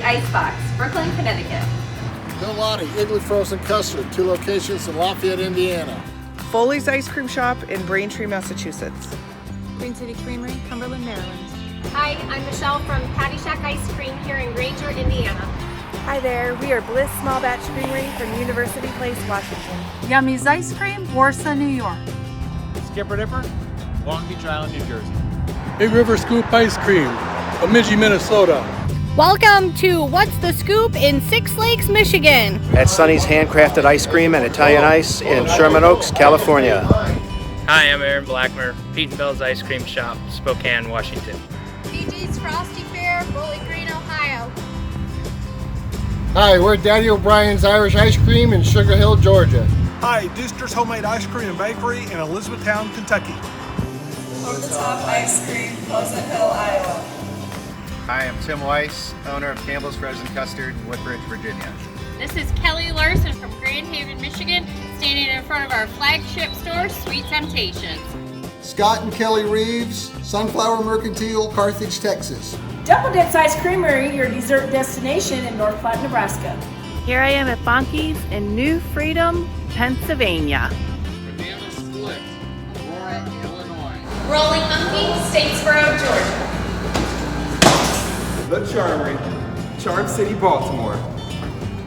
Icebox, Brooklyn, Connecticut. Bill Lotti, Igloo Frozen Custard, 2 locations in Lafayette, Indiana. Foley's Ice Cream Shop in Braintree, Massachusetts. Green City Creamery, Cumberland, Maryland. Hi, I'm Michelle from Patty Shack Ice Cream here in Granger, Indiana. Hi there, we are Bliss Small Batch Creamery from University Place, Washington. Yummy's Ice Cream, Warsaw, New York. Skipper Dipper, Long Beach Island, New Jersey. Big River Scoop Ice Cream, Bemidji, Minnesota. Welcome to What's the Scoop in Six Lakes, Michigan. At Sonny's Handcrafted Ice Cream and Italian Ice in Sherman Oaks, California. Hi, I'm Aaron Blackmer, Pete and Bell's Ice Cream Shop, Spokane, Washington. BG's Frosty Fair, Bowling Green, Ohio. Hi, we're Daddy O'Brien's Irish Ice Cream in Sugar Hill, Georgia. Hi, District's Homemade Ice Cream and Bakery in Elizabethtown, Kentucky. Over the Top Ice Cream, Pleasant Hill, Iowa. Hi, I'm Tim Weiss, owner of Campbell's Frozen Custard in Woodbridge, Virginia. This is Kelly Larson from Grand Haven, Michigan, standing in front of our flagship store, Sweet Temptations. Scott and Kelly Reeves, Sunflower Mercantile, Carthage, Texas. Double Dips Ice Creamery, your dessert destination in North Platte, Nebraska. Here I am at Bonky's in New Freedom, Pennsylvania. Banana Split, Aurora, Illinois. Rolling Monkey, Statesboro, Georgia. The Charmery, Charm City, Baltimore.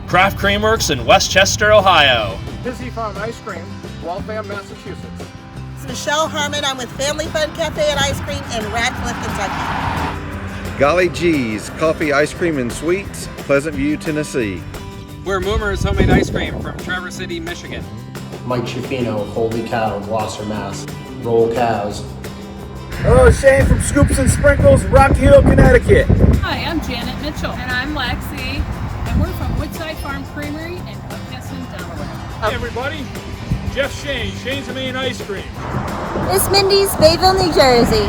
Kraft Creamworks in Westchester, Ohio. Busy Farm Ice Cream, Waltham, Massachusetts. It's Michelle Harmon. I'm with Family Fun Cafe and Ice Cream in Radcliffe, Kentucky. Golly G's, Coffee, Ice Cream, and Sweets, Pleasant View, Tennessee. We're Moomer's Homemade Ice Cream from Traverse City, Michigan. Mike Schifino, Holy Cow, Gloucester, Mass. Roll Cows. Hello, Shane from Scoops and Sprinkles, Rock Hill, Connecticut. Hi, I'm Janet Mitchell. And I'm Lexi. And we're from Woodside Farm Creamery in Hookessin, Delaware. Hi, everybody. Jeff Shane, Shane's the Main Ice Cream. Miss Mindy's, Bayville, New Jersey.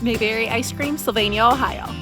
Mayberry Ice Cream, Sylvania, Ohio.